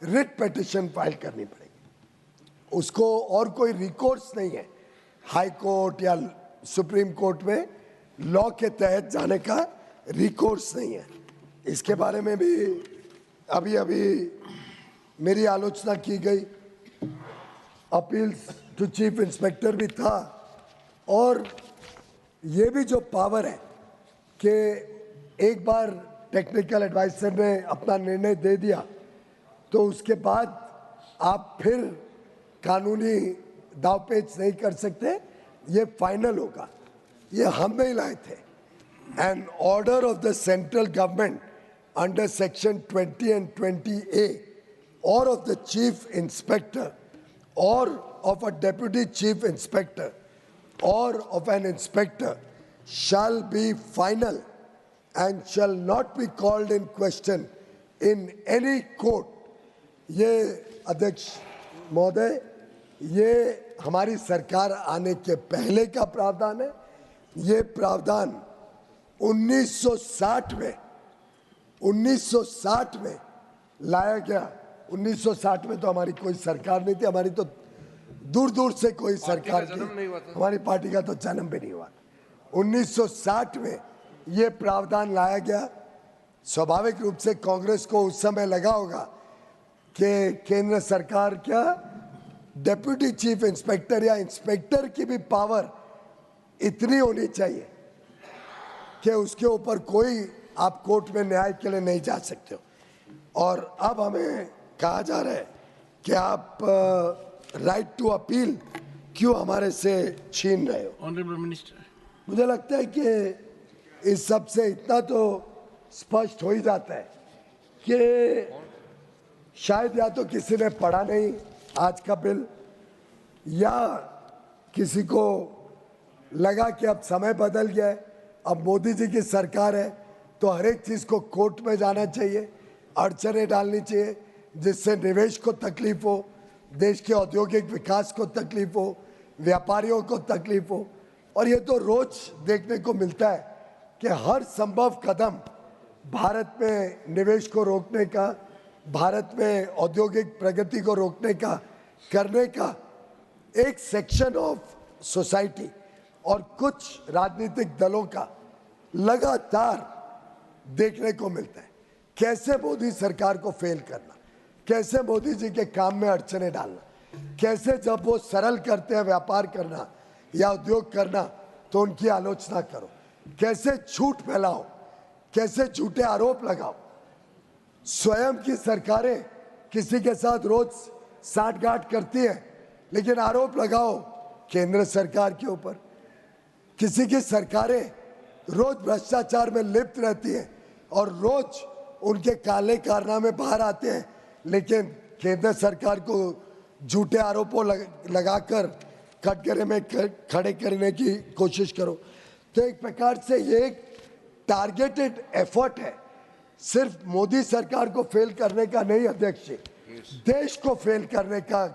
रिट पिटीशन फाइल करनी पड़ेगी। उसको और कोई रिकोर्स नहीं है हाई कोर्ट या सुप्रीम कोर्ट में लॉ के तहत जाने का रिकोर्स नहीं है। इसके बारे में भी अभी मेरी आलोचना की गई। अपील्स टू चीफ इंस्पेक्टर भी था और ये भी जो पावर है कि एक बार टेक्निकल एडवाइजर ने अपना निर्णय दे दिया तो उसके बाद आप फिर कानूनी दावपेच नहीं कर सकते, ये फाइनल होगा। ये हम नहीं लाए थे। An order of the central government under section 20 and 20A or of the chief inspector or of a deputy chief inspector or of an inspector shall be final and shall not be called in question in any court. ये अध्यक्ष महोदय, ये हमारी सरकार आने के पहले का प्रावधान है। ये प्रावधान 1960 में लाया गया। 1960 में तो हमारी कोई सरकार नहीं थी, हमारी तो दूर दूर से कोई सरकार थी, हमारी पार्टी का तो जन्म भी नहीं हुआ। 1960 में ये प्रावधान लाया गया। स्वाभाविक रूप से कांग्रेस को उस समय लगा होगा कि केंद्र सरकार क्या डेप्यूटी चीफ इंस्पेक्टर या इंस्पेक्टर की भी पावर इतनी होनी चाहिए कि उसके ऊपर कोई आप कोर्ट में न्याय के लिए नहीं जा सकते हो। और अब हमें कहा जा रहा है कि आप राइट टू अपील क्यों हमारे से छीन रहे हो। ऑनरेबल मिनिस्टर, मुझे लगता है कि इस सब से इतना तो स्पष्ट हो ही जाता है कि शायद या तो किसी ने पढ़ा नहीं आज का बिल, या किसी को लगा कि अब समय बदल गया है, अब मोदी जी की सरकार है तो हर एक चीज़ को कोर्ट में जाना चाहिए, अड़चनें डालनी चाहिए जिससे निवेश को तकलीफ हो, देश के औद्योगिक विकास को तकलीफ हो, व्यापारियों को तकलीफ हो। और ये तो रोज देखने को मिलता है कि हर संभव कदम भारत में निवेश को रोकने का, भारत में औद्योगिक प्रगति को रोकने का, करने का एक सेक्शन ऑफ सोसाइटी और कुछ राजनीतिक दलों का लगातार देखने को मिलता है। कैसे मोदी सरकार को फेल करना, कैसे मोदी जी के काम में अड़चने डालना, कैसे जब वो सरल करते हैं व्यापार करना या उद्योग करना तो उनकी आलोचना करो, कैसे झूठ फैलाओ, कैसे झूठे आरोप लगाओ। स्वयं की सरकारें किसी के साथ रोज साठगांठ करती हैं, लेकिन आरोप लगाओ केंद्र सरकार के ऊपर। किसी की सरकारें रोज भ्रष्टाचार में लिप्त रहती हैं और रोज उनके काले कारनामे बाहर आते हैं, लेकिन केंद्र सरकार को झूठे आरोपों लगाकर कटघरे में खड़े करने की कोशिश करो। तो एक प्रकार से ये एक टारगेटेड एफर्ट है, सिर्फ मोदी सरकार को फेल करने का नहीं अध्यक्ष जी, देश को फेल करने का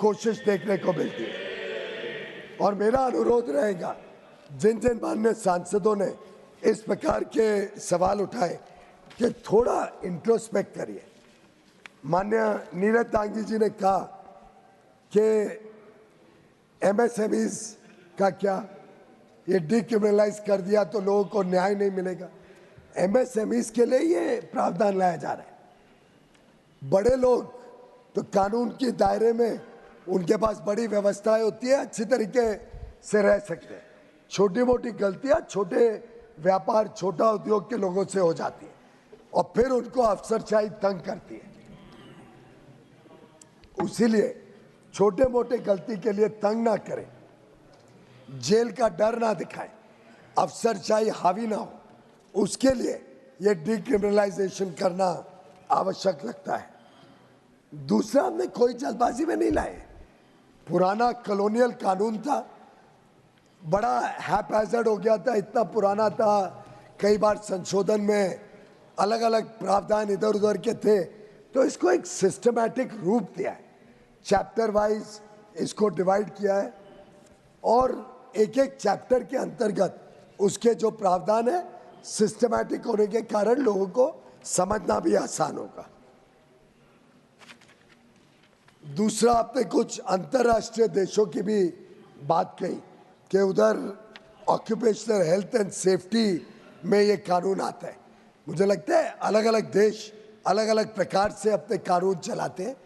कोशिश देखने को मिलती है। और मेरा अनुरोध रहेगा, जिन जिन माननीय सांसदों ने इस प्रकार के सवाल उठाए कि थोड़ा इंट्रोस्पेक्ट करिए। माननीय नीरज तांगी जी ने कहा कि एमएसएमईज का क्या, ये डिक्रिमिनलाइज कर दिया तो लोगों को न्याय नहीं मिलेगा। एमएसएमईज के लिए ये प्रावधान लाया जा रहा है। बड़े लोग तो कानून के दायरे में, उनके पास बड़ी व्यवस्थाएं होती है, अच्छी तरीके से रह सकते हैं। छोटी मोटी गलतियां छोटे व्यापार, छोटा उद्योग के लोगों से हो जाती है और फिर उनको अफसरशाही तंग करती है। इसीलिए छोटे मोटे गलती के लिए तंग ना करें, जेल का डर ना दिखाएं, अफसरशाही हावी ना हो, उसके लिए ये डिक्रिमिनलाइजेशन करना आवश्यक लगता है। दूसरा, हमने कोई जल्दबाजी में नहीं लाए। पुराना कॉलोनियल कानून था, बड़ा हैपहैज़र्ड हो गया था, इतना पुराना था, कई बार संशोधन में अलग अलग प्रावधान इधर उधर के थे, तो इसको एक सिस्टमैटिक रूप दिया है, चैप्टर वाइज इसको डिवाइड किया है और एक एक चैप्टर के अंतर्गत उसके जो प्रावधान है सिस्टमैटिक होने के कारण लोगों को समझना भी आसान होगा। दूसरा, आपने कुछ अंतर्राष्ट्रीय देशों की भी बात कही कि उधर ऑक्यूपेशनल हेल्थ एंड सेफ्टी में ये कानून आता है। मुझे लगता है अलग अलग देश अलग अलग प्रकार से अपने कानून चलाते हैं,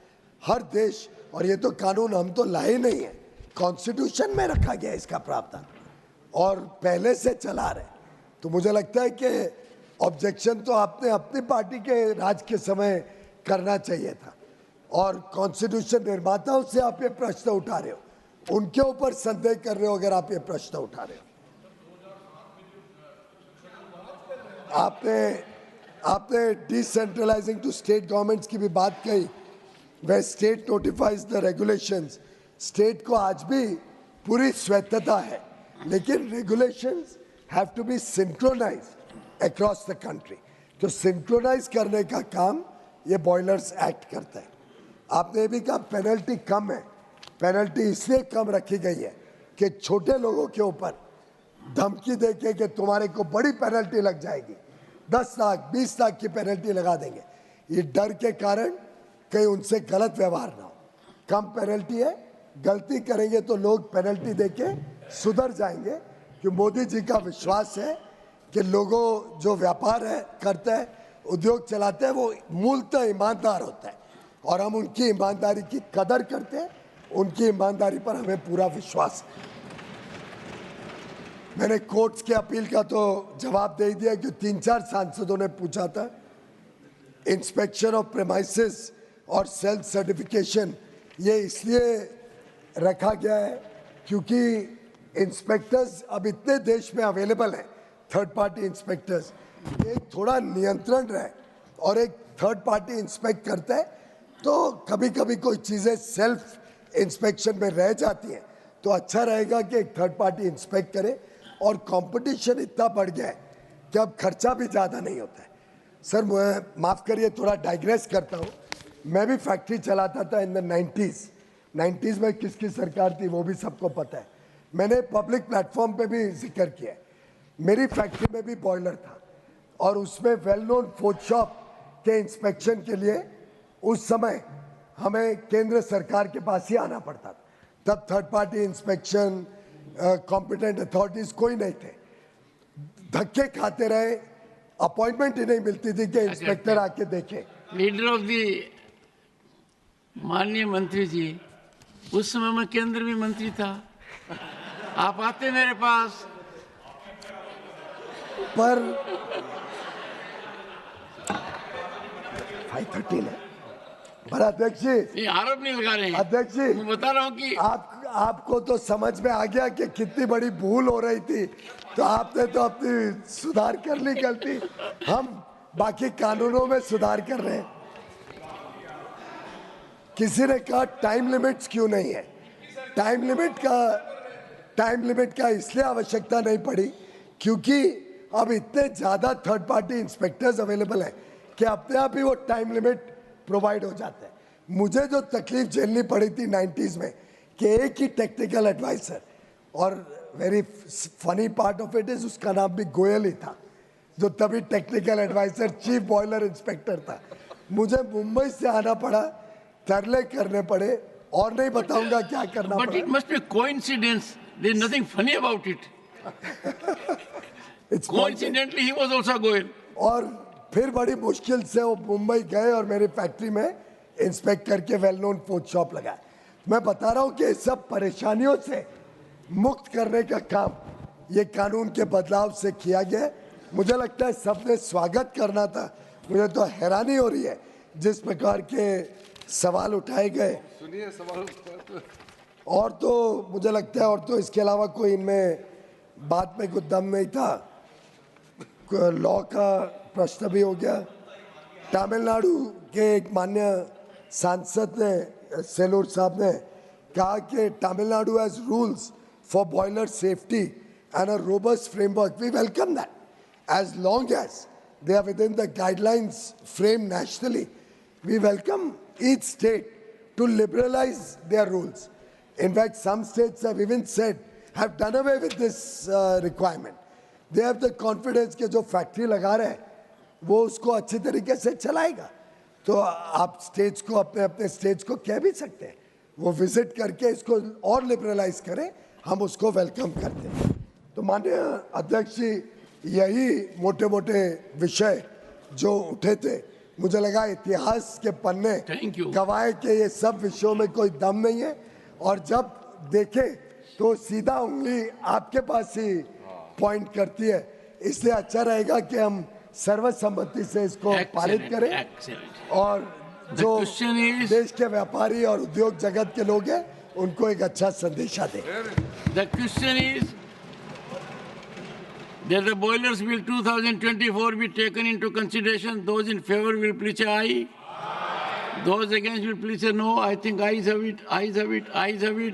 हर देश, और ये तो कानून हम तो लाए नहीं है, कॉन्स्टिट्यूशन में रखा गया इसका प्रावधान और पहले से चला रहे। तो मुझे लगता है कि ऑब्जेक्शन तो आपने अपनी पार्टी के राज के समय करना चाहिए था, और कॉन्स्टिट्यूशन निर्माताओं से आप ये प्रश्न उठा रहे हो, उनके ऊपर संदेह कर रहे हो अगर आप ये प्रश्न उठा रहे हो। आपने डिसेंट्रलाइजिंग टू स्टेट गवर्नमेंट्स की भी बात कही, वह state notifies the regulations. State को आज भी पूरी स्वायत्तता है, लेकिन regulations have to be synchronised across the country. तो सिंक्रोनाइज करने का काम ये बॉयलर्स एक्ट करता है। आपने ये भी कहा पेनल्टी कम है, पेनल्टी इसलिए कम रखी गई है कि छोटे लोगों के ऊपर धमकी देके कि तुम्हारे को बड़ी पेनल्टी लग जाएगी, 10 लाख 20 लाख की पेनल्टी लगा देंगे, ये डर के कारण कहीं उनसे गलत व्यवहार ना हो। कम पेनल्टी है, गलती करेंगे तो लोग पेनल्टी देके सुधर जाएंगे, कि मोदी जी का विश्वास है कि लोगों जो व्यापार है करते हैं, उद्योग चलाते हैं, वो मूलतः ईमानदार होता है और हम उनकी ईमानदारी की कदर करते हैं, उनकी ईमानदारी पर हमें पूरा विश्वास है। मैंने कोर्ट्स के अपील का तो जवाब दे दिया कि 3-4 सांसदों ने पूछा था। इंस्पेक्शन ऑफ प्रेमाइसेस और सेल्फ सर्टिफिकेशन ये इसलिए रखा गया है क्योंकि इंस्पेक्टर्स अब इतने देश में अवेलेबल हैं, थर्ड पार्टी इंस्पेक्टर्स, एक थोड़ा नियंत्रण रहे और एक थर्ड पार्टी इंस्पेक्ट करता है तो कभी कभी कोई चीज़ें सेल्फ इंस्पेक्शन में रह जाती हैं, तो अच्छा रहेगा कि एक थर्ड पार्टी इंस्पेक्ट करे। और कंपटीशन इतना बढ़ गया है कि अब खर्चा भी ज़्यादा नहीं होता है। सर माफ़ करिए, थोड़ा डाइग्रेस करता हूँ। मैं भी फैक्ट्री चलाता था इन द 90s में, किसकी सरकार थी वो भी सबको पता है। मैंने पब्लिक प्लेटफॉर्म पे भी जिक्र किया है। मेरी फैक्ट्री में भी बॉयलर था और उसमें वेल नोन फूड शॉप के इंस्पेक्शन के लिए उस समय हमें केंद्र सरकार के पास ही आना पड़ता था। तब third party inspection, competent authorities कोई नहीं थे, धक्के खाते रहे, अपॉइंटमेंट ही नहीं मिलती थी कि इंस्पेक्टर आके देखे। लीडर ऑफ दी माननीय मंत्री जी, उस समय मैं केंद्र में मंत्री था, आप आते मेरे पास। पर 513 है। पर अध्यक्ष जी, ये आरोप नहीं लगा रहे हैं, अध्यक्ष जी, मैं बता रहा हूँ कि आपको तो समझ में आ गया कि कितनी बड़ी भूल हो रही थी, तो आपने तो अपनी सुधार कर ली गलती, हम बाकी कानूनों में सुधार कर रहे हैं। किसी ने कहा टाइम लिमिट्स क्यों नहीं है? टाइम लिमिट का इसलिए आवश्यकता नहीं पड़ी क्योंकि अब इतने ज़्यादा थर्ड पार्टी इंस्पेक्टर्स अवेलेबल हैं कि अपने आप ही वो टाइम लिमिट प्रोवाइड हो जाता है। मुझे जो तकलीफ झेलनी पड़ी थी 90s में कि एक ही टेक्निकल एडवाइसर, और very funny part of it is उसका नाम भी गोयल ही था, जो तभी technical adviser chief boiler inspector था। मुझे मुंबई से आना पड़ा, तरले करने पड़े, और नहीं बताऊंगा क्या करना But पड़ा। it must be a coincidence. There's nothing funny about it. It's Coincidentally, he was also Goel. और फिर बड़ी मुश्किल से वो मुंबई गए और मेरी फैक्ट्री में इंस्पेक्ट करके वेल नोन फूड शॉप लगाया। मैं बता रहा हूँ कि इस सब परेशानियों से मुक्त करने का काम ये कानून के बदलाव से किया गया। मुझे लगता है सबने स्वागत करना था। मुझे तो हैरानी हो रही है जिस प्रकार के सवाल उठाए गए, सुनिए सवाल। और तो मुझे लगता है और तो इसके अलावा कोई इनमें बात में कुछ दम नहीं था। लॉ का प्रश्न भी हो गया। तमिलनाडु के एक मान्य सांसद ने, सेलूर साहब ने कहा कि Tamil Nadu has rules for boiler safety and a robust framework. We welcome that as long as they are within the guidelines framed nationally. We welcome each state to liberalize their rules. In fact, some states have even said, have done away with this requirement. They have the confidence कि जो फैक्ट्री लगा रहे हैं वो उसको अच्छी तरीके से चलाएगा। तो आप स्टेट्स को, अपने अपने स्टेट्स को कह भी सकते हैं वो विजिट करके इसको और लिबरलाइज करें, हम उसको वेलकम करते हैं। तो माननीय अध्यक्ष जी, यही मोटे मोटे विषय जो उठे थे, मुझे लगा इतिहास के पन्ने Thank you. गवाए कि ये सब विषयों में कोई दम नहीं है, और जब देखे तो सीधा उंगली आपके पास ही पॉइंट करती है। इसलिए अच्छा रहेगा कि हम सर्वसम्मति से इसको पारित करें, Excellent. और जो question is- देश के व्यापारी और उद्योग जगत के लोग हैं उनको एक अच्छा संदेशा दें। The question is that the Boilers Bill 2024 be taken into consideration. Those in favor will please say aye. Those against will please say no. I think ayes have it, ayes have it, ayes have it.